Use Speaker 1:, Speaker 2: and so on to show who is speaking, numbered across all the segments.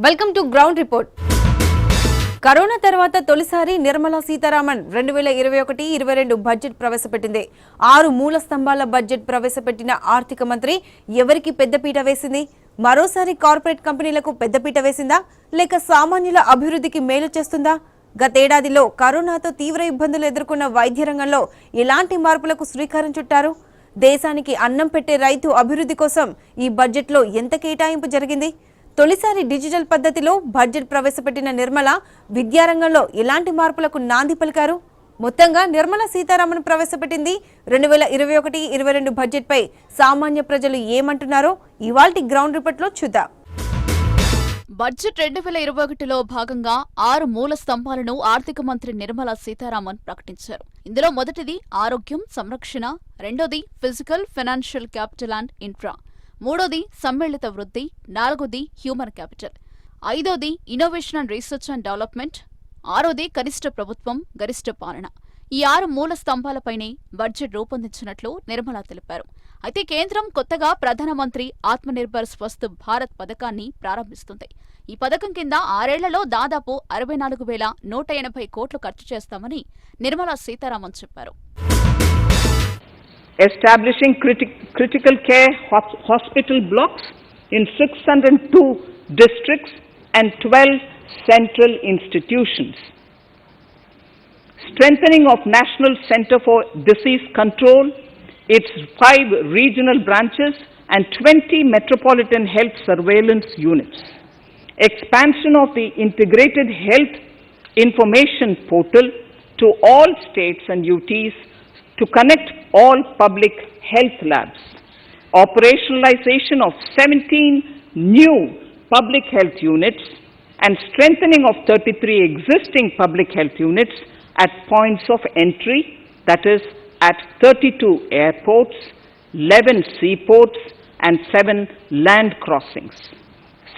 Speaker 1: Welcome to ground report. Corona తర్వాత తొలిసారి Nirmala Sitharaman 2021-22 budget ప్రవేశపెట్టింది. 6 మూల స్తంభాల బడ్జెట్ ప్రవేశపెట్టిన ఆర్థిక మంత్రి ఎవరికి పెద్దపీట వేసింది? మరోసారి కార్పొరేట్ కంపెనీలకు పెద్దపీట వేసిందా, లేక సామాన్యుల అభివృద్ధికి మేలు చేస్తుందా? గతేడాదిలో కరోనాతో తీవ్ర ఇబ్బందులు ఎదుర్కొన్న వైద్య రంగంలో ఎలాంటి మార్పులకు శ్రీకారం చుట్టారు? దేశానికి అన్నం పెట్టే రైతు అభివృద్ధి కోసం ఈ బడ్జెట్లో ఎంత కేటాయింపు జరిగింది? తొలిసారి డిజిటల్ పద్ధతిలో బడ్జెట్ ప్రవేశపెట్టిన నిర్మల విద్యారంగంలో ఎలాంటి మార్పులకు నాంది పలికారు? మొత్తంగా నిర్మలా సీతారామన్ ప్రవేశపెట్టింది 2021-22 బడ్జెట్ పై సామాన్య ప్రజలు ఏమంటున్నారో ఇవాల్టి గ్రౌండ్ రిపోర్ట్ లో చూద్దాం.
Speaker 2: బడ్జెట్ 2021లో భాగంగా 6 మూల స్తంభాలను ఆర్థిక మంత్రి నిర్మలా సీతారామన్ ప్రకటించారు. ఇందులో మొదటిది ఆరోగ్యం సంరక్షణ, రెండోది physical financial capital and infra, మూడోది సమ్మిళిత వృద్ధి, నాలుగోది హ్యూమన్ క్యాపిటల్, ఐదోది innovation and research and development, ఆరోది కనిష్ట ప్రభుత్వం గరిష్ట పాలన. ఈ 6 మూల స్తంభాలపైనే బడ్జెట్ రూపొందించినట్లు నిర్మలా తెలిపారు. అయితే కేంద్రం కొత్తగా ప్రధానమంత్రి ఆత్మనిర్భర్ స్వస్థ్ భారత్ పథకాన్ని ప్రారంభిస్తుంది. ఈ పథకం కింద 6 ఏళ్లలో దాదాపు 64,180 కోట్లు ఖర్చు చేస్తామని నిర్మలా సీతారామన్ చెప్పారు.
Speaker 3: Establishing critical care hospital blocks in 602 districts and 12 central institutions. Strengthening of National Center for Disease Control, its 5 regional branches and 20 metropolitan health surveillance units. Expansion of the integrated health information portal to all states and UTs to connect all public health labs. Operationalization of 17 new public health units and strengthening of 33 existing public health units at points of entry, that is at 32 airports, 11 seaports and 7 land crossings.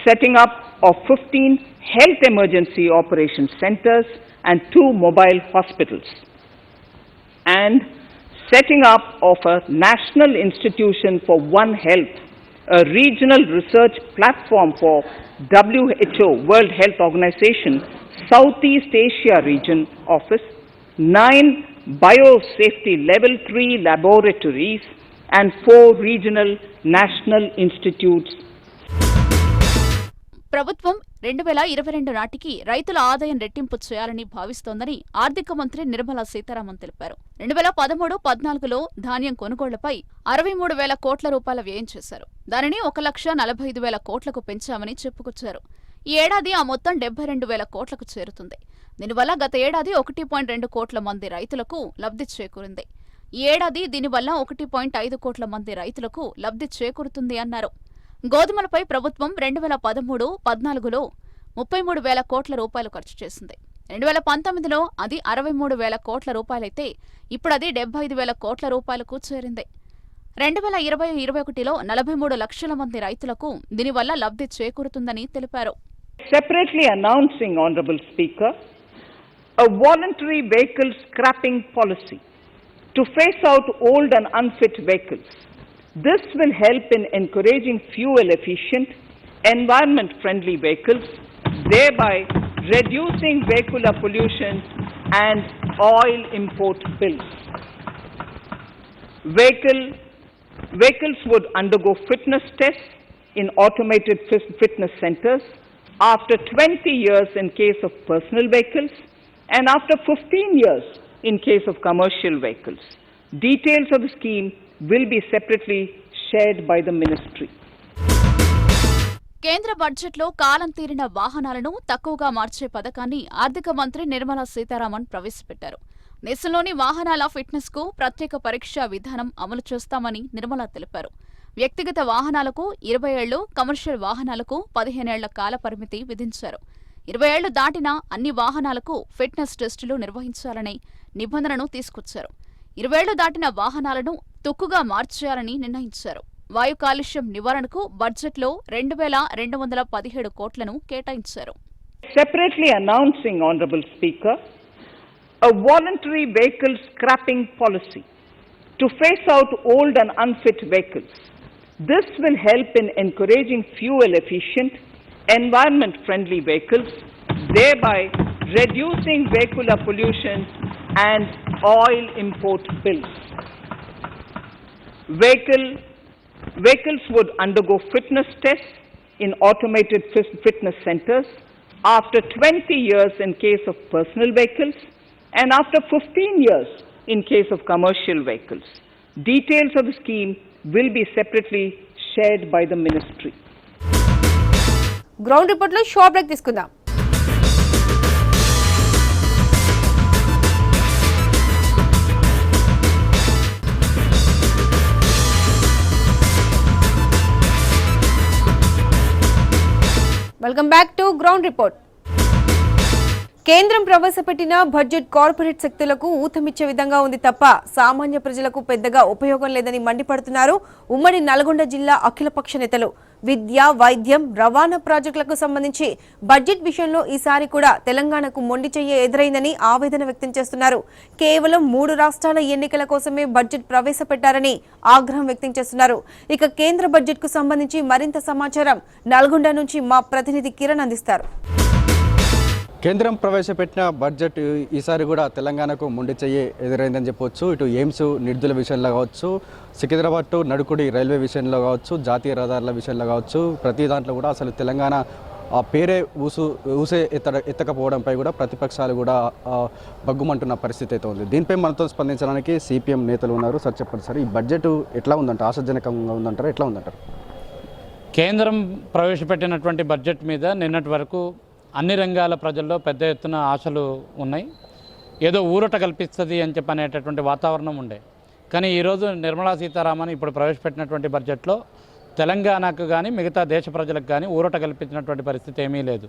Speaker 3: Setting up of 15 health emergency operation centers and 2 mobile hospitals. And setting up of a national institution for One Health, a regional research platform for WHO, World Health Organization, Southeast Asia Region Office, 9 biosafety level 3 laboratories and 4 regional national institutes.
Speaker 2: ప్రభుత్వం 2022 నాటికి రైతుల ఆదాయం రెట్టింపు చేయాలని భావిస్తోందని ఆర్థిక మంత్రి నిర్మలా సీతారామన్ తెలిపారు. 2013-14లో ధాన్యం కొనుగోళ్లపై 63,000 కోట్ల రూపాయల వ్యయం చేశారు. దానిని 1,45,000 కోట్లకు పెంచామని చెప్పుకొచ్చారు. ఈ ఏడాది ఆ మొత్తం 72,000 కోట్లకు చేరుతుంది. దీనివల్ల గత ఏడాది 1.2 కోట్ల మంది రైతులకు లబ్ధి చేకూరింది. ఈ ఏడాది దీనివల్ల 1.5 కోట్ల మంది రైతులకు లబ్ధి చేకూరుతుంది అన్నారు. గోధుమలపై ప్రభుత్వం 2013-14లో 33,000 కోట్ల రూపాయలు ఖర్చు చేసింది. 2019లో అది 63,000 కోట్ల రూపాయలైతే ఇప్పుడు అది 75,000 కోట్ల రూపాయలకు చేరింది. 2020-21లో 43 లక్షల మంది రైతులకు దీనివల్ల లబ్ధి చేకూరుతుందని తెలిపారు.
Speaker 3: Separately announcing, Honorable Speaker, a voluntary vehicle scrapping policy to phase out old and unfit vehicles. This will help in encouraging fuel-efficient, environment-friendly vehicles, thereby reducing vehicular pollution and oil import bills. Vehicles would undergo fitness tests in automated fitness centers after 20 years in case of personal vehicles and after 15 years in case of commercial vehicles. Details of the scheme will be separately shared by the ministry.
Speaker 2: కేంద్ర బడ్జెట్లో కాలం తీరిన వాహనాలను తక్కువగా మార్చే పథకాన్ని ఆర్థిక మంత్రి నిర్మలా సీతారామన్ ప్రవేశపెట్టారు. దేశంలోని వాహనాల ఫిట్నెస్ కు ప్రత్యేక పరీక్షా విధానం అమలు చేస్తామని నిర్మలా తెలిపారు. వ్యక్తిగత వాహనాలకు 20 ఏళ్లు, కమర్షియల్ వాహనాలకు 15 ఏళ్ల కాల పరిమితి విధించారు. 20 ఏళ్లు దాటిన అన్ని వాహనాలకు ఫిట్నెస్ టెస్టులు నిర్వహించాలనే నిబంధనను తీసుకొచ్చారు. 20 ఏళ్లు దాటిన వాహనాలను తుక్కుగా మార్చేయాలని నిర్ణయించారు. వాయు కాలుష్యం నివారణకు బడ్జెట్లో 2,217 కోట్లను కేటాయించారు.
Speaker 3: Separately announcing, Honorable Speaker, a voluntary vehicle scrapping policy to phase out old and unfit vehicles. This will help in encouraging fuel-efficient, environment-friendly vehicles, thereby reducing vehicular pollution and oil import bills. Vehicles would undergo fitness tests in automated fitness centers after 20 years in case of personal vehicles and after 15 years in case of commercial vehicles. Details of the scheme will be separately shared by the ministry.
Speaker 1: Ground రిపోర్ట్లో short break తీసుకుందాం. Welcome back to ground report. కేంద్రం ప్రవేశపెట్టిన budget corporate శక్తులకు ఊతమిచ్చే విధంగా ఉంది తప్ప సామాన్య ప్రజలకు పెద్దగా ఉపయోగం లేదని మండిపడుతున్నారు ఉమ్మడి నల్గొండ జిల్లా అఖిలపక్ష నేతలు. విద్య, వైద్యం, రవాణా ప్రాజెక్టులకు సంబంధించి బడ్జెట్ విషయంలో ఈసారి కూడా తెలంగాణకు మొండి చెయ్యి ఎదురైందని ఆవేదన వ్యక్తం చేస్తున్నారు. కేవలం 3 రాష్ట్రాల ఎన్నికల కోసమే బడ్జెట్ ప్రవేశపెట్టారని ఆగ్రహం వ్యక్తం చేస్తున్నారు. ఇక కేంద్ర బడ్జెట్ కు సంబంధించి మరింత సమాచారం నల్గొండ నుంచి మా ప్రతినిధి కిరణ్ అందిస్తారు.
Speaker 4: కేంద్రం ప్రవేశపెట్టిన బడ్జెట్ ఈసారి కూడా తెలంగాణకు మొండి చెయ్యి ఎదురైందని చెప్పవచ్చు. ఇటు ఎయిమ్స్ నిధుల విషయంలో కావచ్చు, సికింద్రాబాద్ టు నడుకుడి రైల్వే విషయంలో కావచ్చు, జాతీయ రహదారుల విషయంలో కావచ్చు, ప్రతి దాంట్లో కూడా అసలు తెలంగాణ ఆ పేరే ఎత్తకపోవడంపై కూడా ప్రతిపక్షాలు కూడా బగ్గుమంటున్న పరిస్థితి అయితే ఉంది. దీనిపై మనతో స్పందించడానికి సిపిఎం నేతలు ఉన్నారు. సార్ చెప్పండి సార్, ఈ బడ్జెట్ ఎట్లా ఉందంటారు? ఆశాజనకంగా ఉందంటారు? ఎట్లా ఉందంటారు?
Speaker 5: కేంద్రం ప్రవేశపెట్టినటువంటి బడ్జెట్ మీద నిన్నటి వరకు అన్ని రంగాల ప్రజల్లో పెద్ద ఎత్తున ఆశలు ఉన్నాయి. ఏదో ఊరట కల్పిస్తుంది అని చెప్పనేటటువంటి వాతావరణం ఉండే. కానీ ఈరోజు నిర్మలా సీతారామన్ ఇప్పుడు ప్రవేశపెట్టినటువంటి బడ్జెట్లో తెలంగాణకు కానీ మిగతా దేశ ప్రజలకు కానీ ఊరట కల్పించినటువంటి పరిస్థితి ఏమీ లేదు.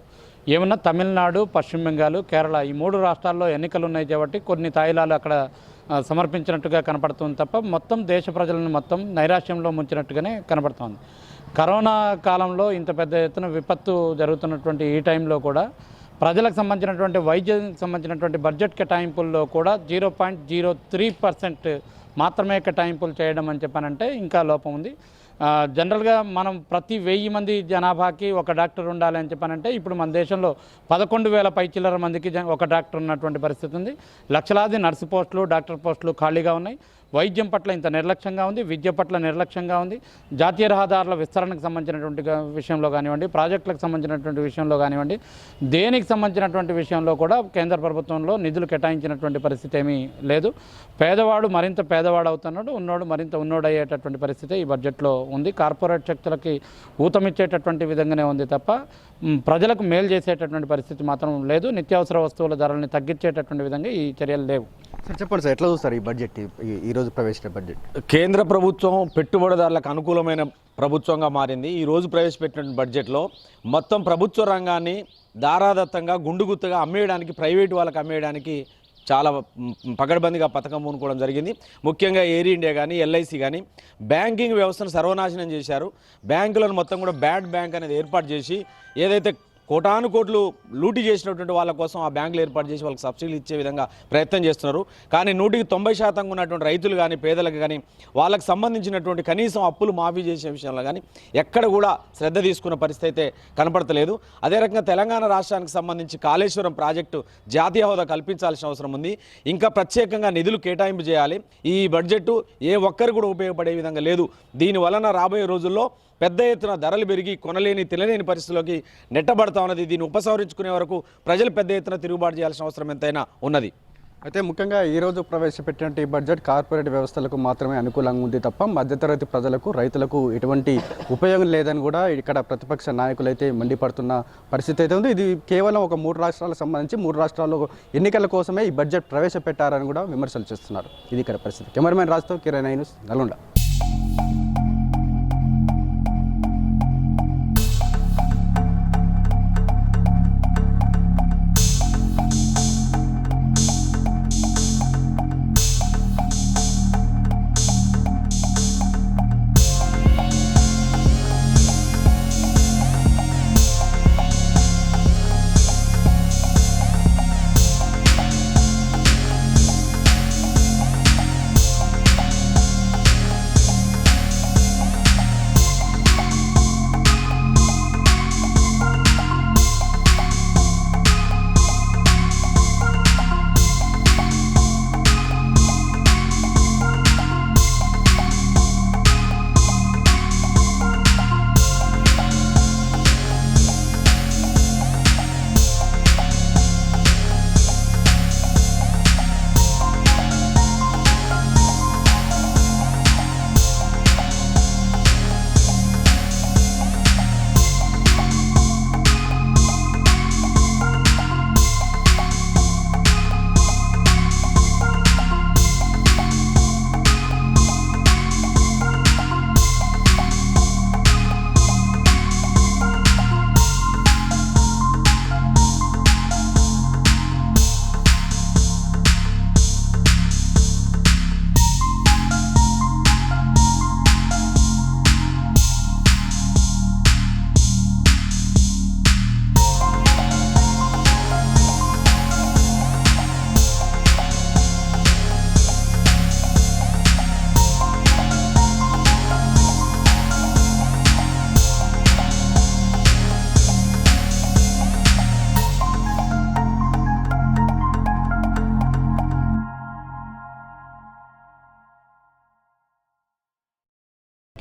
Speaker 5: ఏమన్నా తమిళనాడు, పశ్చిమ బెంగాల్, కేరళ ఈ 3 రాష్ట్రాల్లో ఎన్నికలు ఉన్నాయి కాబట్టి కొన్ని తాయిలాలు అక్కడ సమర్పించినట్టుగా కనపడుతుంది తప్ప మొత్తం దేశ ప్రజలను మొత్తం నైరాశ్యంలో ముంచినట్టుగానే కనపడుతోంది. కరోనా కాలంలో ఇంత పెద్ద ఎత్తున విపత్తు జరుగుతున్నటువంటి ఈ టైంలో కూడా ప్రజలకు సంబంధించినటువంటి వైద్యానికి సంబంధించినటువంటి బడ్జెట్ కేటాయింపుల్లో కూడా 0.03% మాత్రమే కేటాయింపులు చేయడం అని చెప్పానంటే ఇంకా లోపం ఉంది. జనరల్గా మనం ప్రతి 1000 మంది జనాభాకి ఒక డాక్టర్ ఉండాలి అని చెప్పానంటే ఇప్పుడు మన దేశంలో 11,000 పైచిల్లర మందికి ఒక డాక్టర్ ఉన్నటువంటి పరిస్థితి ఉంది. లక్షలాది నర్సు పోస్టులు, డాక్టర్ పోస్టులు ఖాళీగా ఉన్నాయి. వైద్యం పట్ల ఇంత నిర్లక్ష్యంగా ఉంది, విద్య పట్ల నిర్లక్ష్యంగా ఉంది. జాతీయ రహదారుల విస్తరణకు సంబంధించినటువంటి విషయంలో కానివ్వండి, ప్రాజెక్టులకు సంబంధించినటువంటి విషయంలో కానివ్వండి, దేనికి సంబంధించినటువంటి విషయంలో కూడా కేంద్ర ప్రభుత్వంలో నిధులు కేటాయించినటువంటి పరిస్థితి ఏమీ లేదు. పేదవాడు మరింత పేదవాడు అవుతున్నాడు, ఉన్నోడు మరింత ఉన్నోడు అయ్యేటటువంటి పరిస్థితి ఈ బడ్జెట్లో ఉంది. కార్పొరేట్ శక్తులకి ఊతమిచ్చేటటువంటి విధంగానే ఉంది తప్ప ప్రజలకు మేలు చేసేటటువంటి పరిస్థితి మాత్రం లేదు. నిత్యావసర వస్తువుల ధరల్ని తగ్గించేటటువంటి విధంగా ఈ చర్యలు లేవు.
Speaker 4: సార్ చెప్పండి సార్, ఎట్లా చూస్తారు ఈ బడ్జెట్, ఈరోజు ప్రవేశించిన బడ్జెట్?
Speaker 6: కేంద్ర ప్రభుత్వం పెట్టుబడిదారులకు అనుకూలమైన ప్రభుత్వంగా మారింది. ఈరోజు ప్రవేశపెట్టిన బడ్జెట్లో మొత్తం ప్రభుత్వ రంగాన్ని దారాదత్తంగా గుండుగుత్తగా అమ్మేయడానికి, ప్రైవేటు వాళ్ళకి అమ్మేయడానికి చాలా పకడ్బందీగా పథకం పూనుకోవడం జరిగింది. ముఖ్యంగా ఎయిర్ ఇండియా కానీ, ఎల్ఐసి కానీ బ్యాంకింగ్ వ్యవస్థను సర్వనాశనం చేశారు. బ్యాంకులను మొత్తం కూడా బ్యాడ్ బ్యాంక్ అనేది ఏర్పాటు చేసి ఏదైతే కోటాను కోట్లు లూటీ చేసినటువంటి వాళ్ళ కోసం ఆ బ్యాంకులు ఏర్పాటు చేసి వాళ్ళకి సబ్సిడీలు ఇచ్చే విధంగా ప్రయత్నం చేస్తున్నారు. కానీ 190% ఉన్నటువంటి రైతులు కానీ, పేదలకు కానీ, వాళ్ళకి సంబంధించినటువంటి కనీసం అప్పులు మాఫీ చేసే విషయంలో కానీ ఎక్కడ కూడా శ్రద్ధ తీసుకున్న పరిస్థితి అయితే కనపడతలేదు. అదే రకంగా తెలంగాణ రాష్ట్రానికి సంబంధించి కాళేశ్వరం ప్రాజెక్టు జాతీయ హోదా కల్పించాల్సిన అవసరం ఉంది. ఇంకా ప్రత్యేకంగా నిధులు కేటాయింపు చేయాలి. ఈ బడ్జెట్ ఏ ఒక్కరు కూడా ఉపయోగపడే విధంగా లేదు. దీని వలన రాబోయే రోజుల్లో పెద్ద ఎత్తున ధరలు పెరిగి కొనలేని తినలేని పరిస్థితుల్లోకి నెట్టబడతా ఉన్నది. దీన్ని ఉపసంహరించుకునే వరకు ప్రజలు పెద్ద ఎత్తున తిరుగుబాటు చేయాల్సిన అవసరం ఎంతైనా ఉన్నది.
Speaker 4: అయితే ముఖ్యంగా ఈరోజు ప్రవేశపెట్టినట్టు ఈ బడ్జెట్ కార్పొరేట్ వ్యవస్థలకు మాత్రమే అనుకూలంగా ఉంది తప్ప మధ్యతరగతి ప్రజలకు, రైతులకు ఎటువంటి ఉపయోగం లేదని కూడా ఇక్కడ ప్రతిపక్ష నాయకులు అయితే మండిపడుతున్న పరిస్థితి అయితే ఉంది. ఇది కేవలం ఒక 3 రాష్ట్రాలకు సంబంధించి 3 రాష్ట్రాల్లో ఎన్నికల కోసమే ఈ బడ్జెట్ ప్రవేశపెట్టారని కూడా విమర్శలు చేస్తున్నారు. ఇది ఇక్కడ పరిస్థితి. కెమెరామెన్ రాజుతో కిరణ్ న్యూస్, నల్గొండ.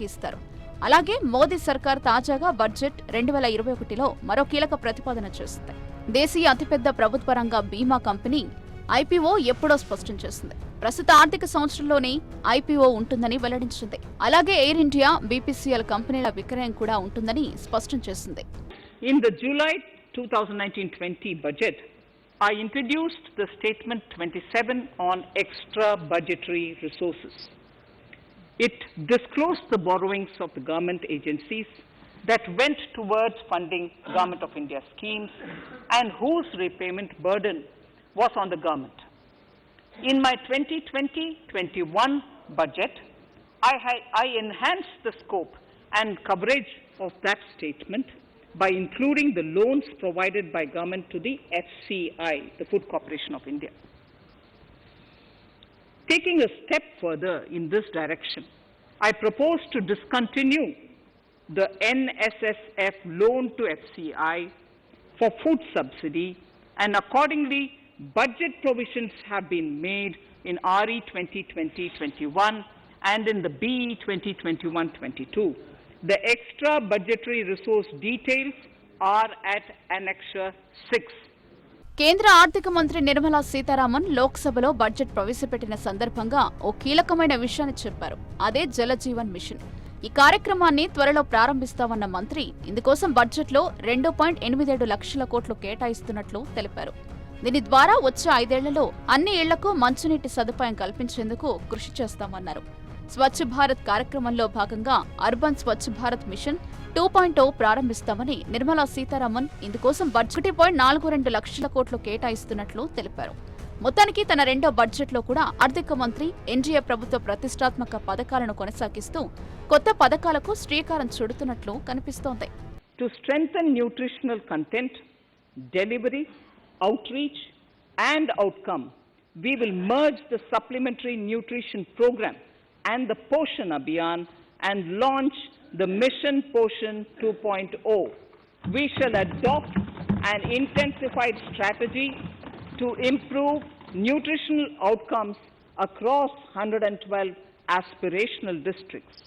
Speaker 2: ఇస్తారు. అలాగే మోదీ సర్కార్ తాజాగా బడ్జెట్ 2021లో మరో కీలక ప్రతిపాదన చేసింది. దేశీయ అతిపెద్ద ప్రభుత్వ రంగ బీమా కంపెనీ ఐపీఓ ఎప్పుడో స్పష్టం చేసింది. ప్రస్తుత ఆర్థిక సంవత్సరంలోనే ఐపీఓ ఉంటుందని వెల్లడించింది. అలాగే ఎయిర్ ఇండియా, బీపీసీఎల్ కంపెనీల విక్రయం కూడా ఉంటుందని స్పష్టం చేసింది.
Speaker 3: In the July 2019-20 budget, I introduced the Statement 27 on extra budgetary resources. It disclosed the borrowings of the government agencies that went towards funding Government of India schemes and whose repayment burden was on the government. In my 2020-21 budget, I enhanced the scope and coverage of that statement by including the loans provided by government to the FCI, the Food Corporation of India. Taking a step further in this direction, I propose to discontinue the NSSF loan to FCI for food subsidy, and accordingly, budget provisions have been made in RE 2020-21 and in the BE 2021-22. The extra budgetary resource details are at Annexure 6.
Speaker 2: కేంద్ర ఆర్థిక మంత్రి నిర్మలా సీతారామన్ లోక్సభలో budget ప్రవేశపెట్టిన సందర్భంగా ఓ కీలకమైన విషయాన్ని చెప్పారు. అదే జలజీవన్ మిషన్. ఈ కార్యక్రమాన్ని త్వరలో ప్రారంభిస్తామన్న మంత్రి ఇందుకోసం బడ్జెట్లో 2.87 లక్షల కోట్లు కేటాయిస్తున్నట్లు తెలిపారు. దీని ద్వారా వచ్చే 5 ఏళ్లలో అన్ని ఇళ్లకు మంచినీటి సదుపాయం కల్పించేందుకు కృషి చేస్తామన్నారు. స్వచ్ఛ భారత్ కార్యక్రమంలో భాగంగా అర్బన్ స్వచ్ఛ భారత్ మిషన్ 2.0 ప్రారంభిస్తామని నిర్మలా సీతారామన్ ఇందుకోసం బడ్జెట్ 1.42 లక్షల కోట్లు కేటాయిస్తున్నట్లు తెలిపారు. మొత్తానికి తన రెండో బడ్జెట్లో కూడా ఆర్థిక మంత్రి ఎన్డీఏ ప్రభుత్వ ప్రతిష్టాత్మక పథకాలను కొనసాగిస్తూ కొత్త పథకాలకు శ్రీకారం చుడుతున్నట్లు కనిపిస్తోంది.
Speaker 3: To strengthen nutritional content, delivery, outreach and outcome, we will merge the supplementary nutrition program and the Poshan Abhiyan and launch the Mission Poshan 2.0. We shall adopt an intensified strategy to improve nutritional outcomes across 112 aspirational districts.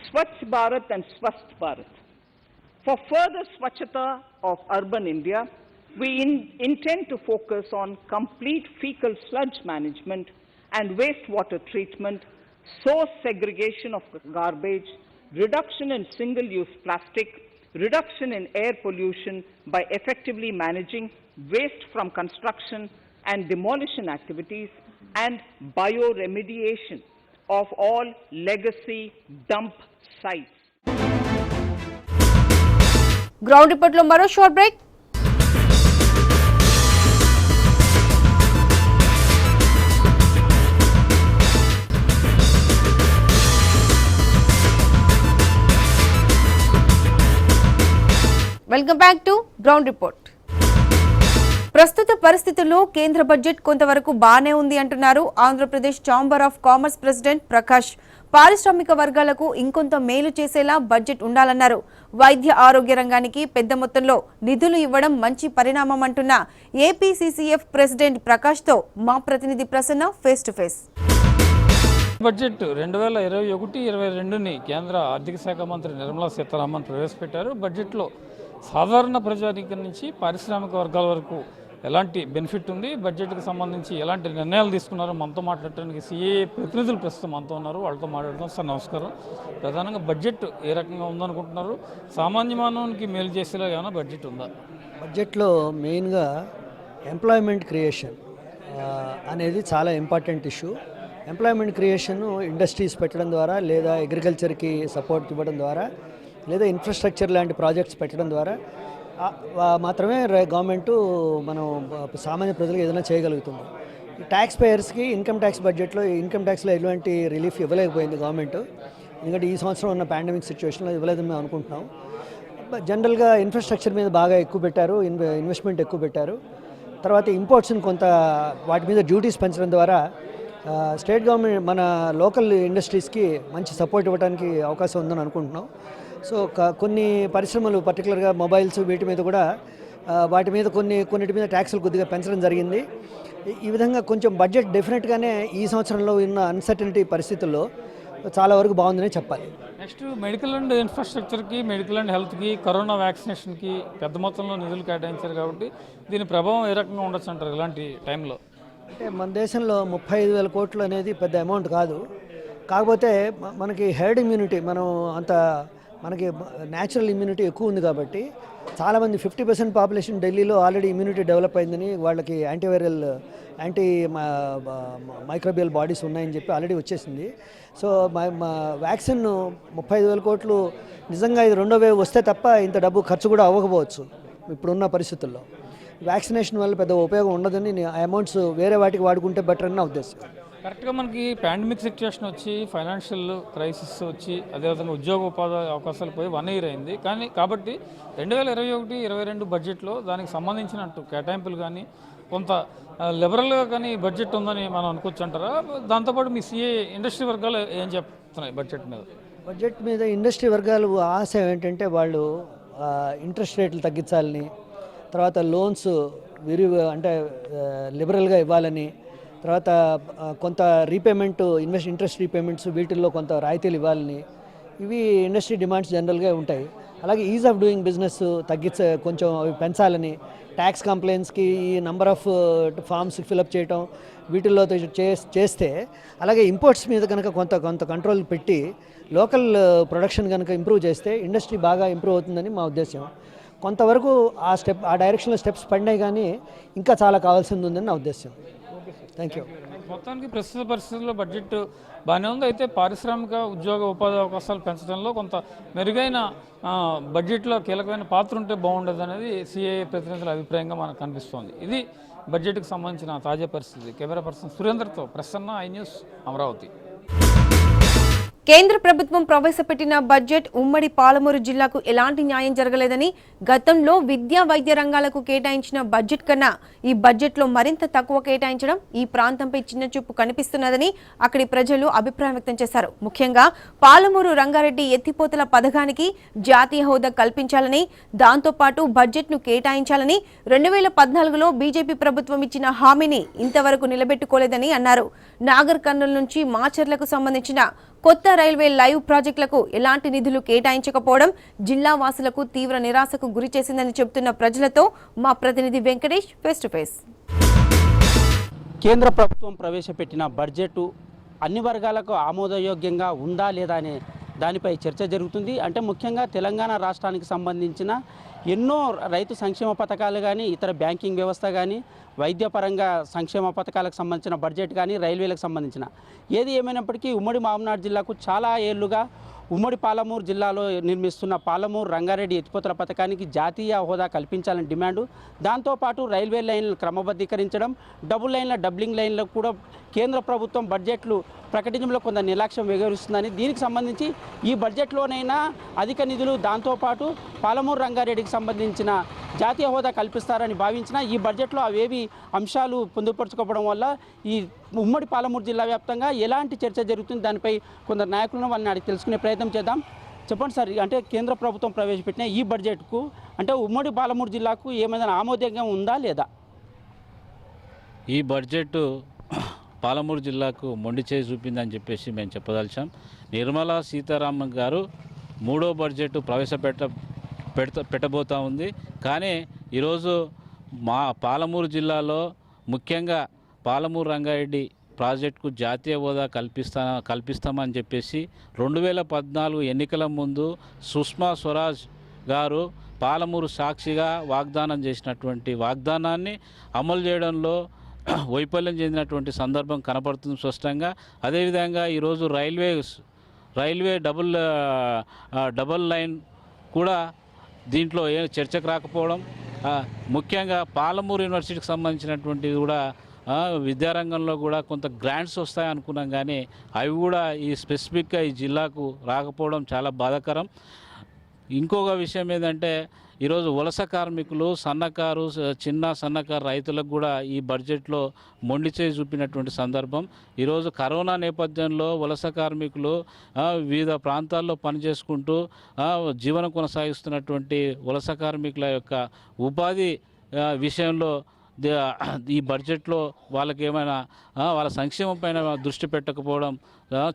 Speaker 3: Swachh Bharat and Swasth Bharat. For further Swachhata of urban India, we intend to focus on complete fecal sludge management and wastewater treatment, source segregation of garbage, reduction in single-use plastic, reduction in air pollution by effectively managing waste from construction and demolition activities, and bioremediation of all legacy dump sites.
Speaker 1: Ground రిపోర్ట్లో మరో short break. Welcome back to ground report. ప్రస్తుత పరిస్థితుల్లో కేంద్ర budget కొంతవరకు బానే ఉంది అంటున్నారు Andhra Pradesh chamber of commerce president Prakash. పారిశ్రామిక వర్గాలకు ఇంకొంత మేలు చేసేలా బడ్జెట్ ఉండాలన్నారు. వైద్య ఆరోగ్య రంగానికి పెద్ద మొత్తంలో నిధులు ఇవ్వడం మంచి పరిణామం అంటున్న ఏపీసీసీఎఫ్ ప్రెసిడెంట్ ప్రకాష్తో మా ప్రతినిధి Prasanna face to face.
Speaker 7: Budget 2021-22ని కేంద్ర ఆర్థిక శాఖ మంత్రి నిర్మలా సీతారామన్ ప్రవేశపెట్టారు. బడ్జెట్లో సాధారణ ప్రజానీకం నుంచి పారిశ్రామిక వర్గాల వరకు ఎలాంటి బెనిఫిట్ ఉంది, బడ్జెట్కి సంబంధించి ఎలాంటి నిర్ణయాలు తీసుకున్నారో మనతో మాట్లాడటానికి సిఏఏ ప్రతినిధులు ప్రస్తుతం మనతో ఉన్నారు. వాళ్ళతో మాట్లాడదాం. సార్ నమస్కారం. ప్రధానంగా బడ్జెట్ ఏ రకంగా ఉందనుకుంటున్నారు? సామాన్య మానవునికి మేలు చేసేలా ఏమైనా బడ్జెట్ ఉందా?
Speaker 8: బడ్జెట్లో మెయిన్గా ఎంప్లాయ్మెంట్ క్రియేషన్ అనేది చాలా important issue. Employment creation industries పెట్టడం ద్వారా, లేదా అగ్రికల్చర్కి సపోర్ట్ ఇవ్వడం ద్వారా, లేదా ఇన్ఫ్రాస్ట్రక్చర్ లాంటి ప్రాజెక్ట్స్ పెట్టడం ద్వారా మాత్రమే గవర్నమెంటు మనం సామాన్య ప్రజలకు ఏదైనా చేయగలుగుతుంది. ట్యాక్స్ పేయర్స్కి ఇన్కమ్ ట్యాక్స్ బడ్జెట్లో ఇన్కమ్ ట్యాక్స్లో ఎటువంటి రిలీఫ్ ఇవ్వలేకపోయింది గవర్నమెంట్. ఎందుకంటే ఈ సంవత్సరం ఉన్న పాండమిక్ సిచ్యువేషన్లో ఇవ్వలేదని మేము అనుకుంటున్నాం. జనరల్గా ఇన్ఫ్రాస్ట్రక్చర్ మీద బాగా ఎక్కువ పెట్టారు, ఇన్వెస్ట్మెంట్ ఎక్కువ పెట్టారు. తర్వాత ఇంపోర్ట్స్ని కొంత వాటి మీద డ్యూటీస్ పెంచడం ద్వారా స్టేట్ గవర్నమెంట్ మన లోకల్ ఇండస్ట్రీస్కి మంచి సపోర్ట్ ఇవ్వడానికి అవకాశం ఉందని అనుకుంటున్నాం. సో కొన్ని పరిశ్రమలు పర్టికులర్గా మొబైల్స్ వీటి మీద కూడా వాటి మీద కొన్నిటి మీద ట్యాక్సులు కొద్దిగా పెంచడం జరిగింది. ఈ విధంగా కొంచెం బడ్జెట్ డెఫినెట్గానే ఈ సంవత్సరంలో ఉన్న అన్సర్టనిటీ పరిస్థితుల్లో చాలా వరకు బాగుందనే చెప్పాలి.
Speaker 7: నెక్స్ట్ మెడికల్ అండ్ ఇన్ఫ్రాస్ట్రక్చర్కి, మెడికల్ అండ్ హెల్త్కి, కరోనా వ్యాక్సినేషన్కి పెద్ద మొత్తంలో నిధులు కేటాయించారు కాబట్టి దీని ప్రభావం ఏ రకంగా ఉండొచ్చు అంటారు ఇలాంటి టైంలో?
Speaker 8: అంటే మన దేశంలో 35,000 కోట్లు అనేది పెద్ద అమౌంట్ కాదు. కాకపోతే మనకి హెర్డ్ ఇమ్యూనిటీ, మనకి న్యాచురల్ ఇమ్యూనిటీ ఎక్కువ ఉంది కాబట్టి చాలామంది 50% పాపులేషన్ ఢిల్లీలో ఆల్రెడీ ఇమ్యూనిటీ డెవలప్ అయిందని, వాళ్ళకి యాంటీ మైక్రోబియల్ బాడీస్ ఉన్నాయని చెప్పి ఆల్రెడీ వచ్చేసింది. సో వ్యాక్సిన్ 35,000 కోట్లు నిజంగా ఇది రెండో వేవ్ వస్తే తప్ప ఇంత డబ్బు ఖర్చు కూడా అవ్వకపోవచ్చు ఇప్పుడున్న పరిస్థితుల్లో. వ్యాక్సినేషన్ వల్ల పెద్ద ఉపయోగం ఉండదని, ఆ అమౌంట్స్ వేరే వాటికి వాడుకుంటే బెటర్ అని నా ఉద్దేశం.
Speaker 7: కరెక్ట్గా మనకి పాండమిక్ సిచ్యువేషన్ వచ్చి, ఫైనాన్షియల్ క్రైసిస్ వచ్చి, అదేవిధంగా ఉద్యోగ ఉపాధి అవకాశాలు పోయి 1 year అయింది. కాబట్టి 2021-22 బడ్జెట్లో దానికి సంబంధించినట్టు కేటాయింపులు కానీ కొంత లిబరల్గా కానీ బడ్జెట్ ఉందని మనం అనుకోవచ్చు అంటారా? దాంతోపాటు మీ సిఏ ఇండస్ట్రీ వర్గాలు ఏం చెప్తున్నాయి బడ్జెట్ మీద? ఇండస్ట్రీ వర్గాలు ఆశ ఏంటంటే వాళ్ళు ఇంట్రెస్ట్ రేట్లు తగ్గించాలని, తర్వాత లోన్స్ అంటే లిబరల్గా ఇవ్వాలని, తర్వాత కొంత రీపేమెంట్ ఇంట్రెస్ట్ రీపేమెంట్స్ వీటిల్లో కొంత రాయితీలు ఇవ్వాలని, ఇవి ఇండస్ట్రీ డిమాండ్స్ జనరల్గా ఉంటాయి. అలాగే ఈజ్ ఆఫ్ డూయింగ్ బిజినెస్ కొంచెం అవి పెంచాలని, ట్యాక్స్ కంప్లైంట్స్కి ఈ నంబర్ ఆఫ్ ఫామ్స్ ఫిలప్ చేయటం వీటిల్లో చేస్తే, అలాగే ఇంపోర్ట్స్ మీద కనుక కొంత కంట్రోల్ పెట్టి లోకల్ ప్రొడక్షన్ కనుక ఇంప్రూవ్ చేస్తే ఇండస్ట్రీ బాగా ఇంప్రూవ్ అవుతుందని మా ఉద్దేశం. కొంతవరకు ఆ డైరెక్షన్లో స్టెప్స్ పడినాయి, కానీ ఇంకా చాలా కావాల్సింది ఉందని నా ఉద్దేశం. Thank you. మొత్తానికి ప్రస్తుత పరిస్థితుల్లో బడ్జెట్ బాగానే ఉంది. అయితే పారిశ్రామిక ఉద్యోగ ఉపాధి అవకాశాలు పెంచడంలో కొంత మెరుగైన బడ్జెట్లో కీలకమైన పాత్ర ఉంటే బాగుండదు అనేది సిఐఏ ప్రతినిధుల అభిప్రాయంగా మనకు కనిపిస్తోంది. ఇది బడ్జెట్కి సంబంధించిన తాజా పరిస్థితి. కెమెరా పర్సన్ సురేందర్తో ప్రసన్న, ఐ న్యూస్, అమరావతి.
Speaker 1: కేంద్ర ప్రభుత్వం ప్రవేశపెట్టిన బడ్జెట్ ఉమ్మడి పాలమూరు జిల్లాకు ఎలాంటి న్యాయం జరగలేదని, గతంలో విద్యా వైద్య రంగాలకు కేటాయించిన బడ్జెట్ కన్నా ఈ బడ్జెట్లో మరింత తక్కువ కేటాయించడం ఈ ప్రాంతంపై చిన్నచూపు కనిపిస్తున్నదని అక్కడి ప్రజలు అభిప్రాయం వ్యక్తం చేశారు. ముఖ్యంగా పాలమూరు రంగారెడ్డి ఎత్తిపోతల పథకానికి జాతీయ హోదా కల్పించాలని, దాంతోపాటు బడ్జెట్ను కేటాయించాలని 2014లో బీజేపీ ప్రభుత్వం ఇచ్చిన హామీని ఇంతవరకు నిలబెట్టుకోలేదని అన్నారు. నాగర్ కర్నూలు నుంచి మాచర్లకు సంబంధించిన కొత్త రైల్వే లైవ్ ప్రాజెక్టులకు ఎలాంటి నిధులు కేటాయించకపోవడం జిల్లా వాసులకు తీవ్ర నిరాశకు గురి చేసిందని చెబుతున్న ప్రజలతో మా ప్రతినిధి వెంకటేష్ ఫేస్ టు ఫేస్.
Speaker 9: కేంద్ర ప్రభుత్వం ప్రవేశపెట్టిన బడ్జెట్ అన్ని వర్గాలకు ఆమోదయోగ్యంగా ఉందా లేదా అనే దానిపై చర్చ జరుగుతుంది. అంటే ముఖ్యంగా తెలంగాణ రాష్ట్రానికి సంబంధించిన ఎన్నో రైతు సంక్షేమ పథకాలు కానీ, ఇతర బ్యాంకింగ్ వ్యవస్థ కానీ, వైద్యపరంగా సంక్షేమ పథకాలకు సంబంధించిన బడ్జెట్ కానీ, రైల్వేలకు సంబంధించిన ఏది ఏమైనప్పటికీ ఉమ్మడి మహబూబ్నగర్ జిల్లాకు చాలా ఏళ్లుగా ఉమ్మడి పాలమూరు జిల్లాలో నిర్మిస్తున్న పాలమూరు రంగారెడ్డి ఎత్తిపోతల పథకానికి జాతీయ హోదా కల్పించాలని డిమాండు, దాంతోపాటు రైల్వే లైన్లు క్రమబద్ధీకరించడం, డబుల్ లైన్ల డబ్లింగ్ లైన్లకు కూడా కేంద్ర ప్రభుత్వం బడ్జెట్లు ప్రకటించడంలో కొంత నిర్లక్ష్యం వ్యవహరిస్తుందని, దీనికి సంబంధించి ఈ బడ్జెట్లోనైనా అధిక నిధులు, దాంతోపాటు పాలమూరు రంగారెడ్డికి సంబంధించిన జాతీయ హోదా కల్పిస్తారని భావించిన ఈ బడ్జెట్లో అవేవి అంశాలు పొందుపరచుకోవడం వల్ల ఈ ఉమ్మడి పాలమూరు జిల్లా వ్యాప్తంగా ఎలాంటి చర్చ జరుగుతుంది, దానిపై కొందరు నాయకులను వాళ్ళని అడిగి తెలుసుకునే ప్రయత్నం చేద్దాం. చెప్పండి సార్, అంటే కేంద్ర ప్రభుత్వం ప్రవేశపెట్టిన ఈ బడ్జెట్కు అంటే ఉమ్మడి పాలమూరు జిల్లాకు ఏమైనా ఆమోదంగా ఉందా లేదా?
Speaker 10: ఈ బడ్జెట్ పాలమూరు జిల్లాకు మొండి చేయి చూపిందని చెప్పేసి మేము చెప్పదలిచాం. నిర్మలా సీతారామన్ గారు 3వ బడ్జెట్ పెట్టబోతా ఉంది. కానీ ఈరోజు మా పాలమూరు జిల్లాలో ముఖ్యంగా పాలమూరు రంగారెడ్డి ప్రాజెక్టుకు జాతీయ హోదా కల్పిస్తామని చెప్పేసి 2014 ఎన్నికల ముందు సుష్మా స్వరాజ్ గారు పాలమూరు సాక్షిగా వాగ్దానం చేసినటువంటి వాగ్దానాన్ని అమలు చేయడంలో వైఫల్యం చెందినటువంటి సందర్భం కనపడుతుంది స్పష్టంగా. అదేవిధంగా ఈరోజు రైల్వే డబుల్ లైన్ కూడా దీంట్లో ఏ చర్చకు రాకపోవడం, ముఖ్యంగా పాలమూరు యూనివర్సిటీకి సంబంధించినటువంటిది కూడా విద్యారంగంలో కూడా కొంత గ్రాంట్స్ వస్తాయి అనుకున్నాం, కానీ అవి కూడా ఈ స్పెసిఫిక్గా ఈ జిల్లాకు రాకపోవడం చాలా బాధాకరం. ఇంకొక విషయం ఏంటంటే ఈరోజు వలస కార్మికులు, చిన్న సన్నకారు రైతులకు కూడా ఈ బడ్జెట్లో మొండి చేయి చూపినటువంటి సందర్భం. ఈరోజు కరోనా నేపథ్యంలో వలస కార్మికులు వివిధ ప్రాంతాల్లో పనిచేసుకుంటూ జీవనం కొనసాగిస్తున్నటువంటి వలస కార్మికుల యొక్క ఉపాధి విషయంలో ఈ బడ్జెట్లో వాళ్ళకి ఏమైనా వాళ్ళ సంక్షేమం పైన దృష్టి పెట్టకపోవడం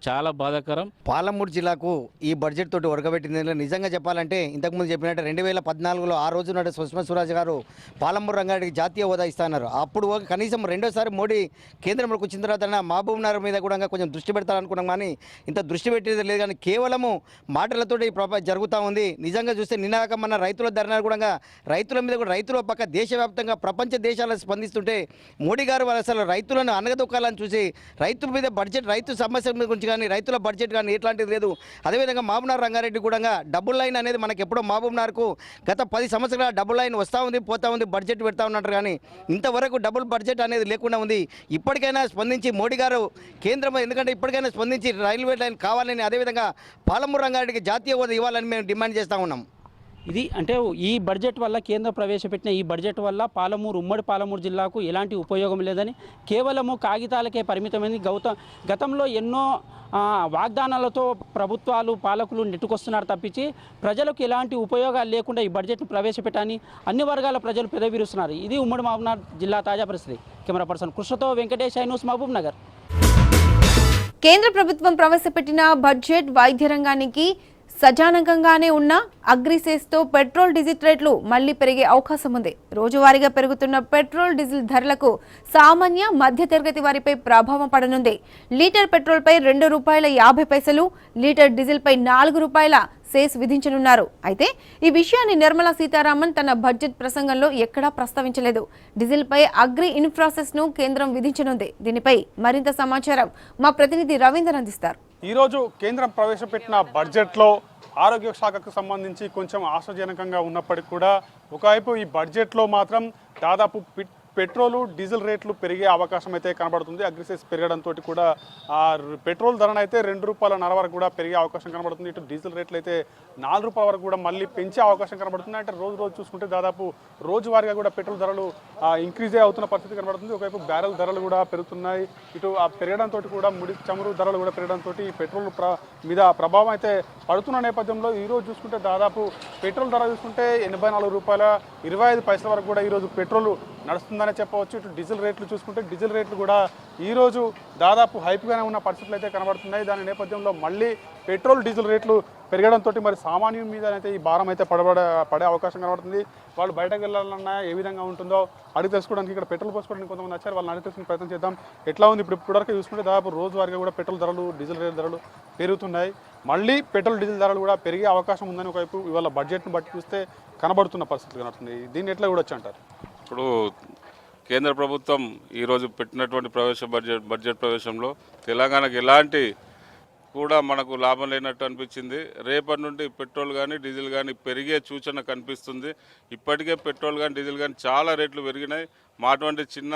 Speaker 10: చాలా బాధాకరం.
Speaker 11: పాలమూరు జిల్లాకు ఈ బడ్జెట్ తోటి ఉరకబెట్టింది నిజంగా చెప్పాలంటే ఇంతకుముందు చెప్పినట్టు 2014లో ఆ రోజు నాడు సుష్మా స్వరాజ్ గారు పాలమూరు రంగారెడ్డికి జాతీయ హోదా ఇస్తున్నారు. అప్పుడు కనీసం రెండోసారి మోడీ కేంద్రంలోకి వచ్చిన తర్వాత మహబూబ్ నగర్ మీద కూడా కొంచెం దృష్టి పెడతారనుకున్నాం, కానీ ఇంత దృష్టి పెట్టేది లేదు. కానీ కేవలము మాటలతో ఈ జరుగుతూ ఉంది. నిజంగా చూస్తే నినాక మన రైతుల ధర్నాలు కూడా రైతుల మీద కూడా రైతుల పక్క దేశవ్యాప్తంగా ప్రపంచ దేశాలను స్పందిస్తుంటే మోడీ గారు అసలు రైతులను అనగదొక్కాలని చూసి రైతుల మీద బడ్జెట్ రైతు సమస్యల గురించి కానీ రైతుల బడ్జెట్ కానీ ఎట్లాంటిది లేదు. అదేవిధంగా మహబూబ్ నగర్ రంగారెడ్డి కూడా డబుల్ లైన్ అనేది మనకి ఎప్పుడో మహబూబ్ నగర్కు గత 10 సంవత్సరాల డబుల్ లైన్ వస్తూ ఉంది పోతా ఉంది, బడ్జెట్ పెడతా ఉన్నట్టు, కానీ ఇంతవరకు డబుల్ బడ్జెట్ అనేది లేకుండా ఉంది. ఇప్పటికైనా స్పందించి మోడీ గారు కేంద్రం, ఎందుకంటే ఇప్పటికైనా స్పందించి రైల్వే లైన్ కావాలని, అదేవిధంగా పాలమూరు రంగారెడ్డికి జాతీయ హోదా ఇవ్వాలని మేము డిమాండ్ చేస్తూ ఉన్నాం.
Speaker 9: ఇది అంటే ఈ బడ్జెట్ వల్ల కేంద్రం ప్రవేశపెట్టిన ఈ బడ్జెట్ వల్ల ఉమ్మడి పాలమూరు జిల్లాకు ఎలాంటి ఉపయోగం లేదని, కేవలము కాగితాలకే పరిమితమైంది. గతంలో ఎన్నో వాగ్దానాలతో ప్రభుత్వాలు పాలకులు నెట్టుకొస్తున్నారు తప్పించి ప్రజలకు ఎలాంటి ఉపయోగాలు లేకుండా ఈ బడ్జెట్ను ప్రవేశపెట్టని అన్ని వర్గాల ప్రజలు పెదవిరుస్తున్నారు. ఇది ఉమ్మడి మహబూబ్నగర్ జిల్లా తాజా పరిస్థితి. కెమెరా పర్సన్ కృష్ణతో వెంకటేష్, న్యూస్ మహబూబ్ నగర్.
Speaker 1: కేంద్ర ప్రభుత్వం ప్రవేశపెట్టిన బడ్జెట్ వైద్య రంగానికి సజానకంగానే ఉన్న అగ్రిసేస్తో పెట్రోల్ డీజిల్ రేట్లు మళ్లీ పెరిగే అవకాశం ఉంది. రోజువారీగా పెరుగుతున్న పెట్రోల్ డీజిల్ ధరలకు సామాన్య మధ్యతరగతి వారిపై ప్రభావం పడనుంది. లీటర్ పెట్రోల్పై ₹2.50, లీటర్ డీజిల్పై ₹4 సెస్ విధించనున్నారు. అయితే ఈ విషయాన్ని నిర్మలా సీతారామన్ తన బడ్జెట్ ప్రసంగంలో ఎక్కడా ప్రస్తావించలేదు. డీజిల్పై అగ్రి ఇన్ఫ్రాసెస్ ను కేంద్రం విధించనుంది. దీనిపై మరింత సమాచారం మా ప్రతినిధి రవీంద్ర అందిస్తారు.
Speaker 12: ఈరోజు కేంద్రం ప్రవేశపెట్టిన బడ్జెట్లో ఆరోగ్య శాఖకు సంబంధించి కొంచెం ఆశాజనకంగా ఉన్నప్పటికీ కూడా ఒకవైపు ఈ బడ్జెట్లో మాత్రం దాదాపు పెట్రోలు డీజిల్ రేట్లు పెరిగే అవకాశం అయితే కనబడుతుంది. అగ్రిసెస్ పెరగడంతో కూడా పెట్రోల్ ధరను అయితే ₹2.50 వరకు కూడా పెరిగే అవకాశం కనబడుతుంది. ఇటు డీజిల్ రేట్లు అయితే ₹4 వరకు కూడా మళ్ళీ పెంచే అవకాశం కనబడుతుంది. అంటే రోజు చూసుకుంటే దాదాపు రోజువారీగా కూడా పెట్రోల్ ధరలు ఇంక్రీజే అవుతున్న పరిస్థితి కనబడుతుంది. ఒకవైపు బ్యారెల్ ధరలు కూడా పెరుగుతున్నాయి. ఇటు పెరగడంతో కూడా ముడి చమురు ధరలు కూడా పెరగడంతో పెట్రోల్ మీద ప్రభావం అయితే పడుతున్న నేపథ్యంలో ఈరోజు చూసుకుంటే దాదాపు పెట్రోల్ ధర చూసుకుంటే ₹84.25 వరకు కూడా ఈరోజు పెట్రోల్ నడుస్తుందనే చెప్పవచ్చు. ఇటు డీజిల్ రేట్లు చూసుకుంటే డీజిల్ రేట్లు కూడా ఈరోజు దాదాపు హైప్గానే ఉన్న పరిస్థితులు అయితే కనబడుతున్నాయి. దాని నేపథ్యంలో మళ్ళీ పెట్రోల్ డీజిల్ రేట్లు పెరగడంతో మరి సామాన్యుల మీద అయితే ఈ భారం అయితే పడే అవకాశం కనబడుతుంది. వాళ్ళు బయటకు వెళ్ళాలన్నా ఏ విధంగా ఉంటుందో అడిగి తెలుసుకోవడానికి ఇక్కడ పెట్రోల్ పోసుకోవడానికి కొంతమంది వచ్చారు. వాళ్ళని అడిగి తెలుసుకునే ప్రయత్నం చేద్దాం. ఎట్లా ఉంది ఇప్పటివరకు చూసుకుంటే దాదాపు రోజువారీగా కూడా పెట్రోల్ ధరలు డీజిల్ ధరలు పెరుగుతున్నాయి. మళ్ళీ పెట్రోల్ డీజిల్ ధరలు కూడా పెరిగే అవకాశం ఉందని ఒకవైపు ఇవాళ బడ్జెట్ను బట్టి చూస్తే కనబడుతున్న పరిస్థితి కనబడుతుంది. దీన్ని ఎట్లా కూడా వచ్చి అంటారు?
Speaker 13: ఇప్పుడు కేంద్ర ప్రభుత్వం ఈరోజు పెట్టినటువంటి బడ్జెట్ ప్రవేశంలో తెలంగాణకు ఎలాంటి కూడా మనకు లాభం లేనట్టు అనిపించింది. రేపటి నుండి పెట్రోల్ కానీ డీజిల్ కానీ పెరిగే సూచన కనిపిస్తుంది. ఇప్పటికే పెట్రోల్ కానీ డీజిల్ కానీ చాలా రేట్లు పెరిగినాయి. మా అటువంటి చిన్న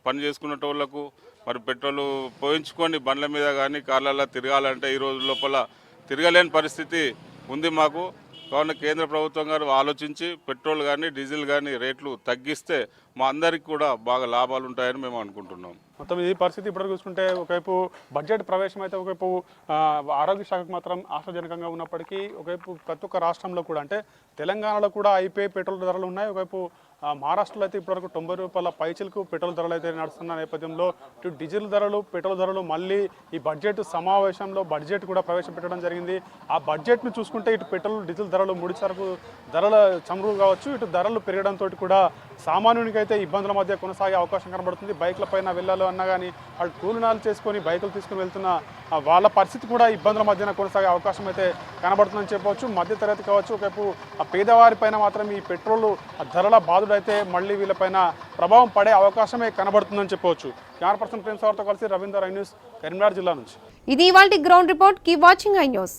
Speaker 13: పని చేసుకునే వాళ్ళకు మరి పెట్రోల్ పోయించుకొని బండ్ల మీద కానీ కార్లలో తిరగాలంటే ఈ రోజు లోపల తిరగలేని పరిస్థితి ఉంది మాకు. కావున కేంద్ర ప్రభుత్వం గారు ఆలోచించి పెట్రోల్ కానీ డీజిల్ కానీ రేట్లు తగ్గిస్తే మా అందరికి కూడా బాగా లాభాలు ఉంటాయని మేము అనుకుంటున్నాం.
Speaker 12: మొత్తం ఈ పరిస్థితి ఇప్పటికి చూసుకుంటే ఒకవైపు బడ్జెట్ ప్రవేశం అయితే ఒకవైపు ఆరోగ్య శాఖకు మాత్రం ఆశాజనకంగా ఉన్నప్పటికీ ఒకవైపు ప్రతి ఒక్క రాష్ట్రంలో కూడా అంటే తెలంగాణలో కూడా అయిపోయి పెట్రోల్ ధరలు ఉన్నాయి. ఒకవైపు మహారాష్ట్రలో అయితే ఇప్పటివరకు ₹90 పైచిలకు పెట్రోల్ ధరలు అయితే నడుస్తున్న నేపథ్యంలో ఇటు డీజిల్ ధరలు పెట్రోల్ ధరలు మళ్ళీ ఈ బడ్జెట్ సమావేశంలో బడ్జెట్ కూడా ప్రవేశపెట్టడం జరిగింది. ఆ బడ్జెట్ను చూసుకుంటే ఇటు పెట్రోల్ డీజిల్ ధరలు ముడి సరుకు ధరల చమురు కావచ్చు ఇటు ధరలు పెరగడంతో కూడా సామాన్యునికి అయితే ఇబ్బందుల మధ్య కొనసాగే అవకాశం కనబడుతుంది. బైక్ల పైన వెళ్ళాలి అన్నా కానీ వాళ్ళు కూలినాలు చేసుకొని బైకులు తీసుకుని వెళ్తున్న వాళ్ళ పరిస్థితి కూడా ఇబ్బందుల మధ్యన కొనసాగే అవకాశం అయితే కనబడుతుందని చెప్పవచ్చు. మధ్యతరగతి కావచ్చు ఒకవైపు ఆ పేదవారి పైన మాత్రం ఈ పెట్రోల్ ధరల బాధుడు అయితే మళ్ళీ వీళ్ళపైన ప్రభావం పడే అవకాశమే కనబడుతుందని చెప్పవచ్చు. కెమెరా పర్సన్ ప్రేమ్ సార్తో కలిసి రవీందర్, ఐ న్యూస్, కరీంనగర్ జిల్లా నుంచి.
Speaker 1: ఇది ఇవాల్టి ground report. Keep watching I news.